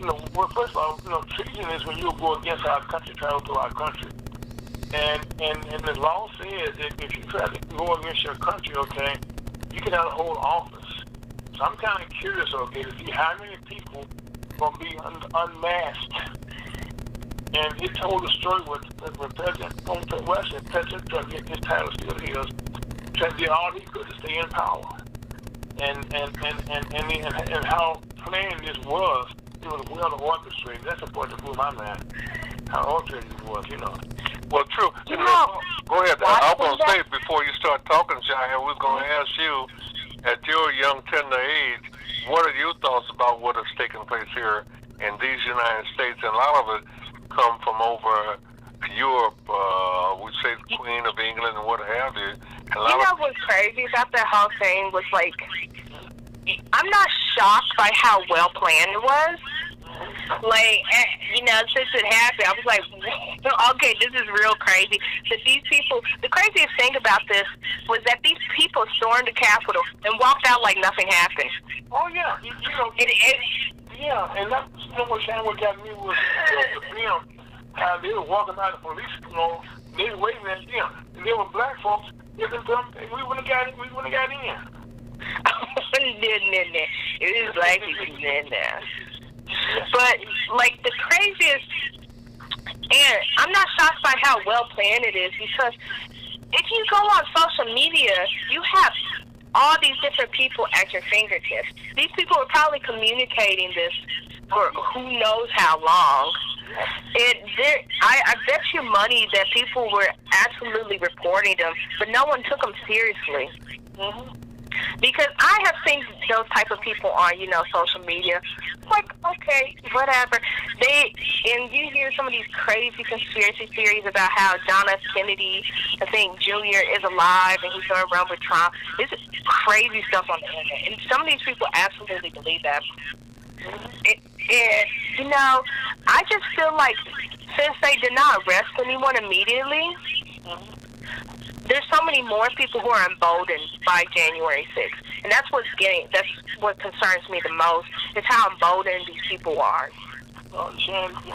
well, first of all, treason is when you go against our country, travel to our country. And the law says that if you try to go against your country, okay, you can have a whole office. So I'm kind of curious, okay, to see how many people going to be unmasked. And he told the story with President Washington, President Trump, his title still is, trying to do all he could to stay in power. And how planned this was, it was well orchestrated. That's the point that blew my mind. How orchestrated it was, Well, true. Go ahead. I was going to say, before you start talking, Shia, we was going to ask you, at your young, tender age, what are your thoughts about what has taken place here in these United States? And a lot of it come from over Europe, we say the Queen of England and what have you. And what's crazy about that whole thing was, like, I'm not shocked by how well planned it was. Like, since it happened, I was like, okay, this is real crazy. That these people, the craziest thing about this was that these people stormed the Capitol and walked out like nothing happened. Oh, yeah. Yeah, and that's what got me was how they were walking out of the police, they were waiting at them. And they were black folks, we wouldn't have got in. It was black people in there. But, like, the craziest, and I'm not shocked by how well planned it is, because if you go on social media, you have all these different people at your fingertips. These people are probably communicating this for who knows how long. I bet you money that people were absolutely reporting them, but no one took them seriously. Mm-hmm. Because I have seen those type of people on, social media. Like, okay, whatever. And you hear some of these crazy conspiracy theories about how John F. Kennedy, I think, Jr. is alive and he's going to run with Trump. This is crazy stuff on the internet. And some of these people absolutely believe that. And, I just feel like since they did not arrest anyone immediately, there's so many more people who are emboldened by January 6th. And that's what concerns me the most, is how emboldened these people are.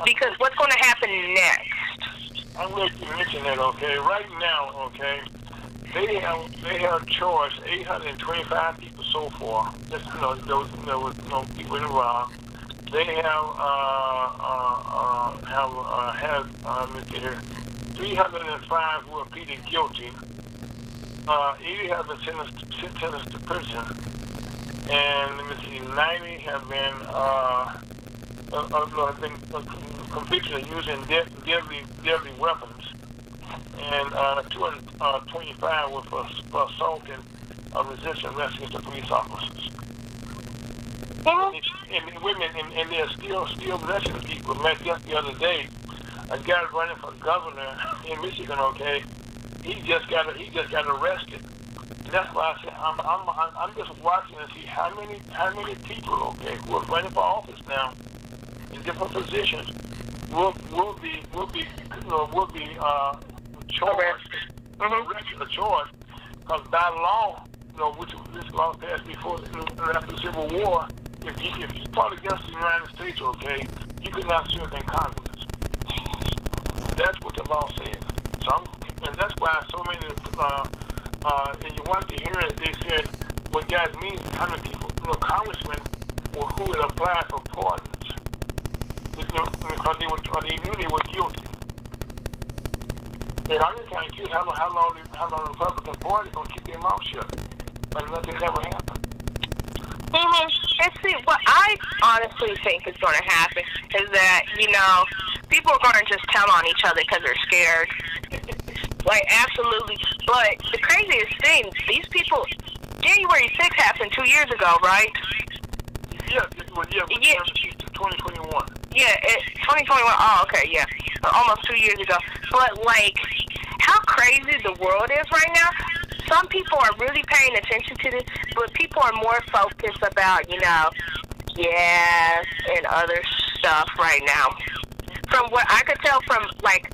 Because what's going to happen next? I'm glad you mentioned that, okay? Right now, okay, they have charged 825 people so far. Just, there was no people involved. They have let's see here, 305 who are pleaded guilty. 80 have been sentenced to prison, and let me see, 90 have been convicted of using deadly weapons, and 225 were for assaulting resisting arrest against the police officers. And women, and they're still arresting people. Like just the other day, a guy running for governor in Michigan, okay, he just got arrested. And that's why I said I'm just watching to see how many people, okay, who are running for office now in different positions will be charged, arrested or charged, because by law, which this law passed before after the Civil War, if you fought against the United States, okay, you could not serve in Congress. That's what the law says. And that's why so many, and you want to hear it, they said, what God means, how many people, congressmen who would apply for pardons, because they knew they were guilty. And I'm just kind of curious how long the Republican Party is going to keep their mouth shut, but nothing ever happened. Mm-hmm. And see, what I honestly think is going to happen is that, people are going to just tell on each other because they're scared. Like, absolutely. But the craziest thing, these people, January 6th happened 2 years ago, right? Yeah. 2021. Yeah, 2021. Oh, okay, yeah. Almost 2 years ago. But, like, how crazy the world is right now. Some people are really paying attention to this, but people are more focused about, gas and other stuff right now. From what I could tell from, like,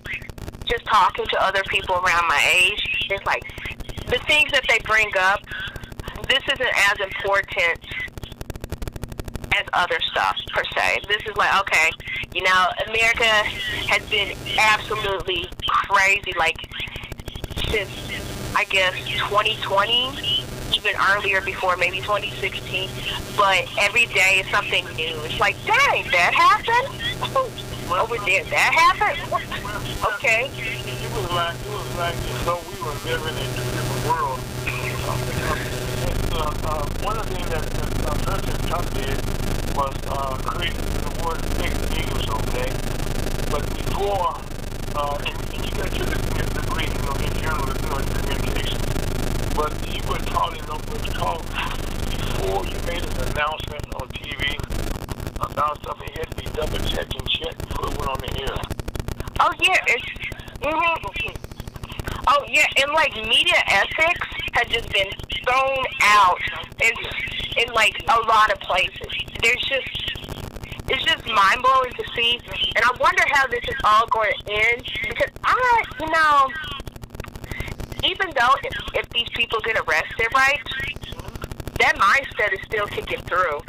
just talking to other people around my age, it's like the things that they bring up, this isn't as important as other stuff per se. This is like, okay, America has been absolutely crazy, like since I guess 2020, even earlier before maybe 2016. But every day is something new. It's like, dang, that happened. Over there, that happened. Okay. It was like as though we were living in two different worlds. One of the things that President Trump did was create the word fake news, okay? But before, and you got your degree, in journalism and communication, but you were taught before you made an announcement on TV about something, it had to be double checked and checked before it went on the air. Oh yeah, Oh yeah, and like media ethics had just been thrown out in like a lot of places. It's just mind blowing to see, and I wonder how this is all going to end, because even though if these people get arrested, right, that mindset is still kicking through.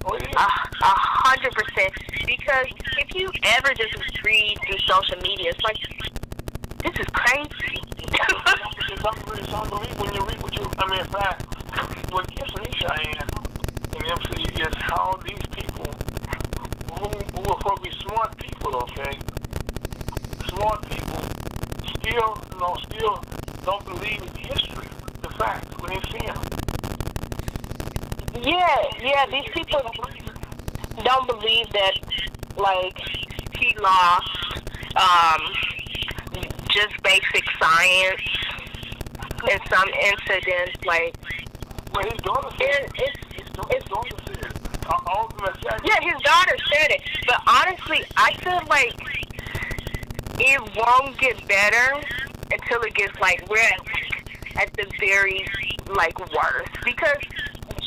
100%. Because if you ever just read through social media, it's like, this is crazy. It's unbelievable when you read in fact, what gets me, Cheyenne, and MC, is how these people, who are supposed to be smart people, okay, smart people, still don't believe in history, the facts, when they see them. Yeah, these people don't believe that, like, he lost just basic science in some incidents, like. Well, his daughter said it. His daughter said it. Yeah, his daughter said it. But honestly, I feel like it won't get better until it gets, like, we're at the very, like, worst. Because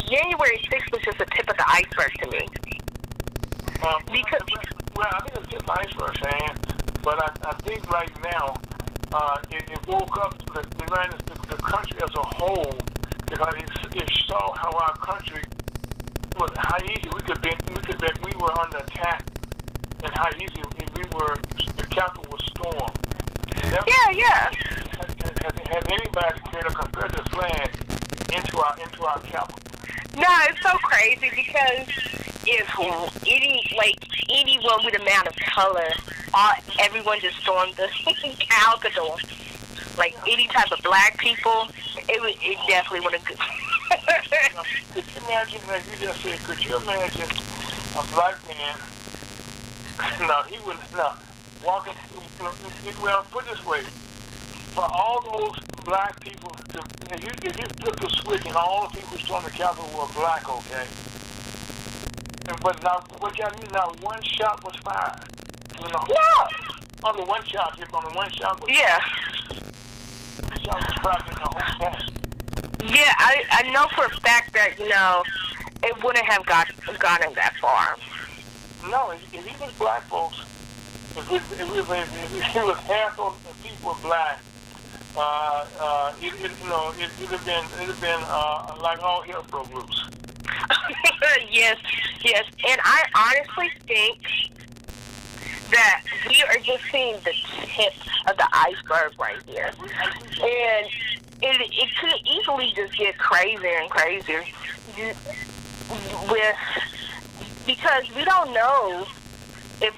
January 6th was just a tip of the iceberg to me. Because, I think it's just iceberg, Sam. But I think right now, it woke up the country as a whole, because it saw how our country was, how easy we were under attack, and how easy the capital was stormed. Yeah. Has anybody created a competitive plan into our capital? No, it's so crazy, because if anyone with amount of color, everyone just stormed the out the door. Like any type of black people, it definitely would have. Could you imagine, like you just said, could you imagine a black man? No, he would not walking. Well, put it this way: for all those black people, if you flip the switch and all the people who stormed the Capitol were black, okay? But now, what got me now? One shot was fired. Yeah. On the one shot was yeah. The shot was fired in the whole test. Yeah, I know for a fact that it wouldn't have gotten that far. No, if even black folks, if it was half of the people black, it'd have been like all hell broke loose. Yes, and I honestly think that we are just seeing the tip of the iceberg right here, and it could easily just get crazier and crazier because we don't know if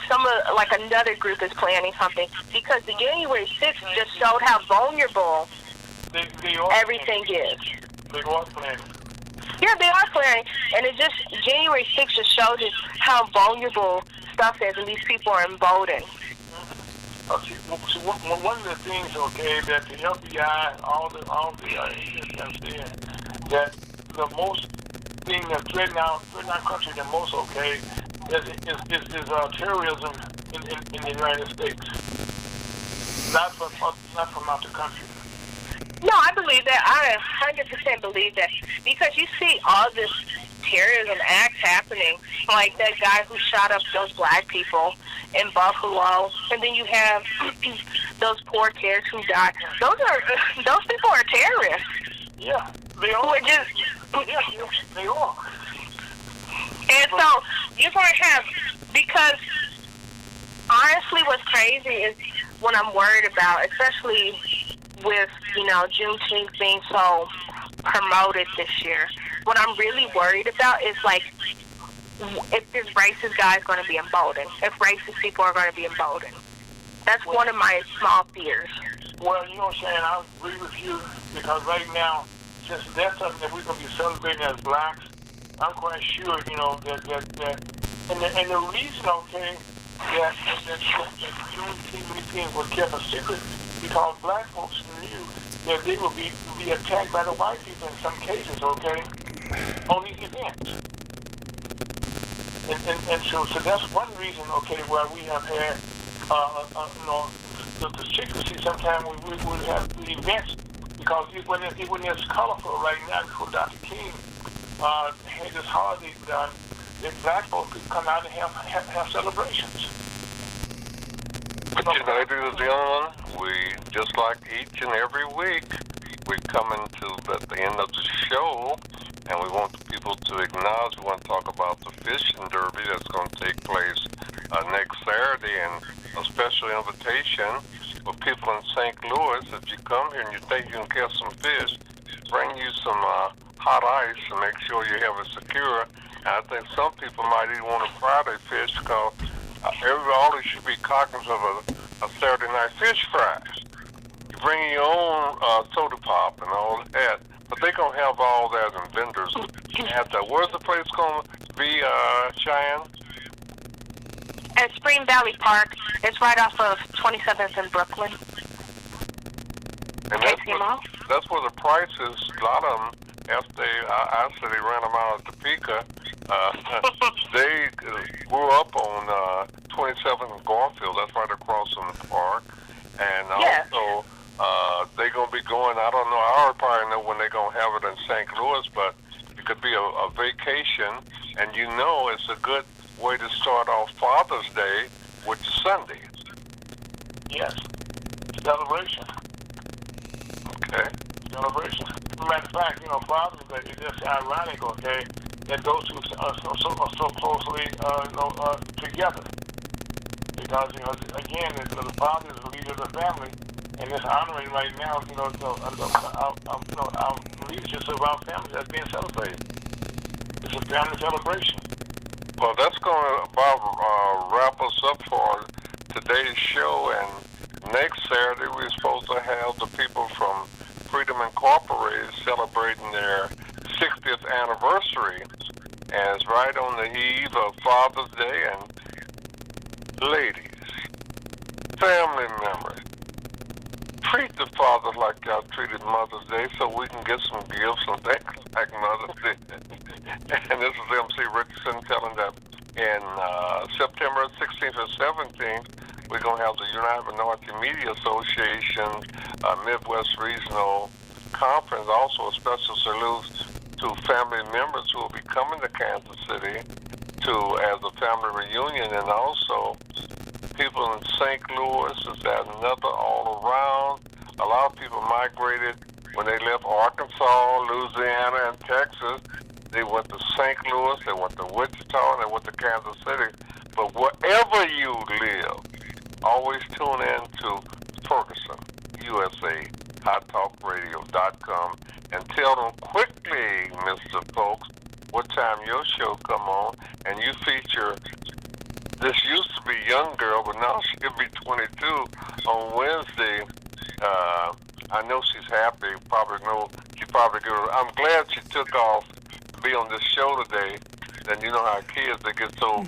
like another group is planning something, because the January 6th just showed how vulnerable everything is. They are planning. Yeah, they are planning, and January 6th just showed us how vulnerable stuff is, and these people are emboldened. So one of the things, okay, that the FBI, all the agents said, that the most thing that threaten our country the most, okay, is terrorism in the United States, not from out the country. No, I believe that. I 100% believe that, because you see all this terrorism acts happening, like that guy who shot up those black people in Buffalo, and then you have those poor kids who died. Those people are terrorists. Yeah, they are. Who are just, Yeah, they are. and so you're going to have, because honestly what's crazy is what I'm worried about, especially with, Juneteenth being so promoted this year. What I'm really worried about is, like, if this racist guy is going to be emboldened, if racist people are going to be emboldened. That's one of my small fears. Well, Shane, I agree with you, because right now, since that's something that we're going to be celebrating as blacks, I'm quite sure, that and the reason, okay, that Juneteenth was kept a secret, because black folks knew that they would be attacked by the white people in some cases, okay, on these events. And so that's one reason, okay, why we have had, the secrecy. Sometimes we would have the events, because it wasn't as colorful right now. Before Dr. King had this holiday done, that black folks could come out and have celebrations. But ladies and gentlemen, we, just like each and every week, we come into the end of the show, and we want the people to acknowledge, we want to talk about the fishing derby that's going to take place next Saturday, and a special invitation for people in St. Louis. If you come here and you think you can catch some fish, bring you some hot ice and make sure you have it secure. And I think some people might even want to fry their fish, because everybody should be cognizant of a Saturday night fish fry. You bring your own soda pop and all that, but they're going to have all that in vendors. Where's the place going to be, Cheyenne? At Spring Valley Park. It's right off of 27th in Brooklyn. And that's where the prices, a lot of them, after I said they ran them out of Topeka, they grew up on 27th and Garfield. That's right across from the park. And also, they're going to be going, I don't know, I already probably know when they're going to have it in St. Louis, but it could be a vacation, and it's a good way to start off Father's Day, which is Sunday. Yes. Celebration. Okay. Celebration. Matter of fact, Father's Day is just ironic, okay, that those two are so closely together. Because, again, the father is the leader of the family, and it's honoring right now, our leadership of our family that's being celebrated. It's a family celebration. Well, that's going to about wrap us up for today's show, and next Saturday we're supposed to have the people from Freedom Incorporated celebrating their 60th anniversary, and it's right on the eve of Father's Day. And ladies, family members, treat the fathers like y'all treated Mother's Day, so we can get some gifts and things like Mother's Day. And this is MC Richardson telling that in September 16th and 17th, we're going to have the United Minority Media Association Midwest Regional Conference. Also a special salute to family members who will be coming to Kansas City as a family reunion, and also people in St. Louis. Is that another all around? A lot of people migrated when they left Arkansas, Louisiana, and Texas. They went to St. Louis, they went to Wichita, and they went to Kansas City. But wherever you live, always tune in to Ferguson, USA, HotTalkRadio.com, and tell them quickly, Mr. Folks, what time your show come on, and you feature, this used to be young girl, but now she'll be 22 on Wednesday. I know she's happy, I'm glad she took off to be on this show today. And you know how kids, they get so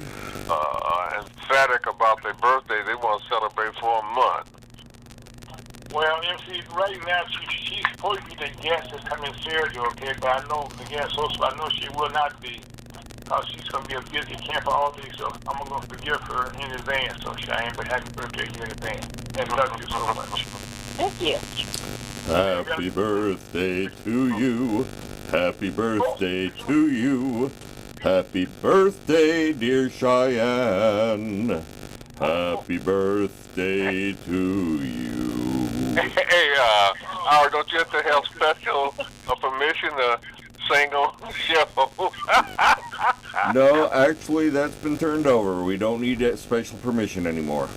emphatic about their birthday, they want to celebrate for a month. Well, MC, right now, she's supposed to be the guest that's coming Saturday, okay? But I know the guest host, I know she will not be, because she's going to be a busy camper all day, so I'm going to forgive her in advance. So, Cheyenne, but happy birthday to you in advance. And love you so much. Thank you. Happy birthday to you. Happy birthday to you. Happy birthday, dear Cheyenne. Happy birthday to you. Hey, Howard, don't you have to have special permission to sing on the show? No, actually, that's been turned over. We don't need that special permission anymore.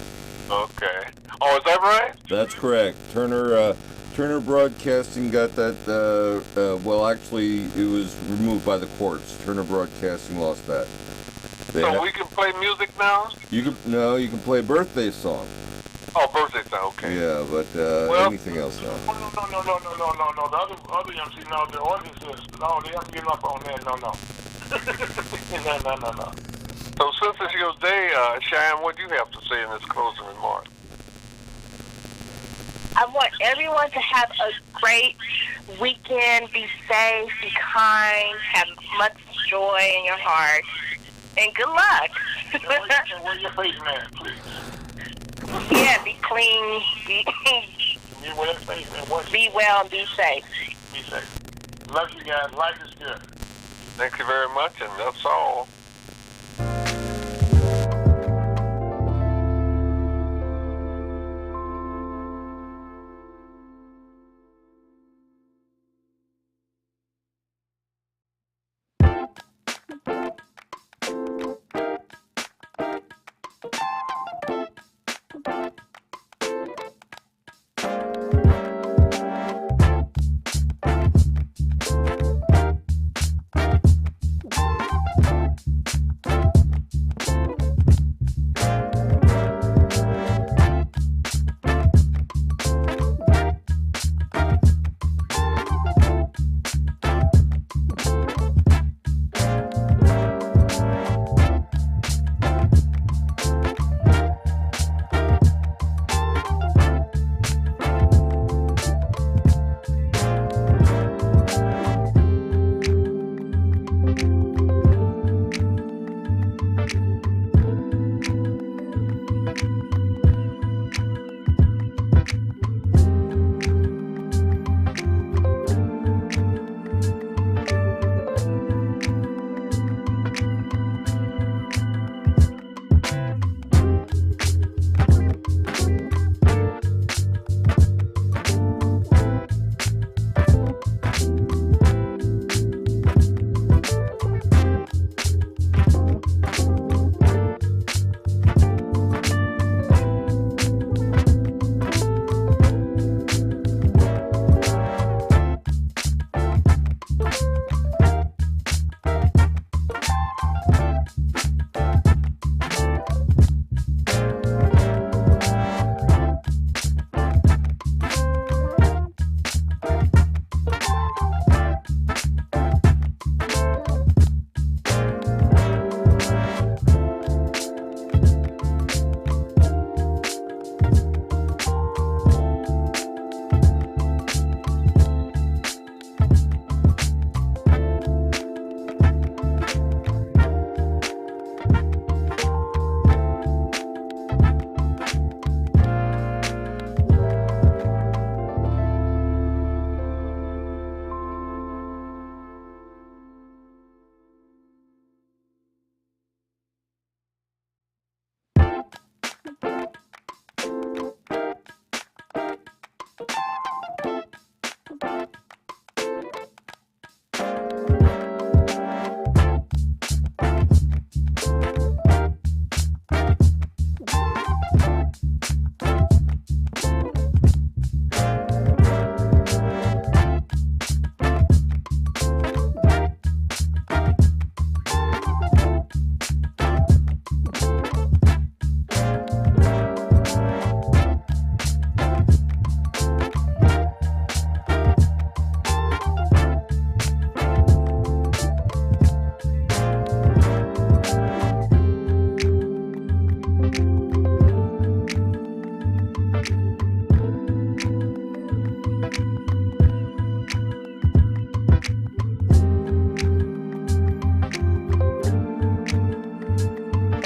Okay. Oh, is that right? That's correct. Turner Broadcasting got that, well, actually, it was removed by the courts. Turner Broadcasting lost that. So we can play music now? You can play a birthday song. Oh, birthday song, okay. Yeah, but anything else now. No. The other MC, no, the audience is, no, they have to give up on that. No. No. So since it's your day, Cheyenne, what do you have to say in this closing remark? I want everyone to have a great weekend. Be safe, be kind, have much joy in your heart, and good luck. Wear your face mask, please. Yeah, be clean, You wear your face mask. be well, and be safe. Be safe. Love you guys. Life is good. Thank you very much, and that's all.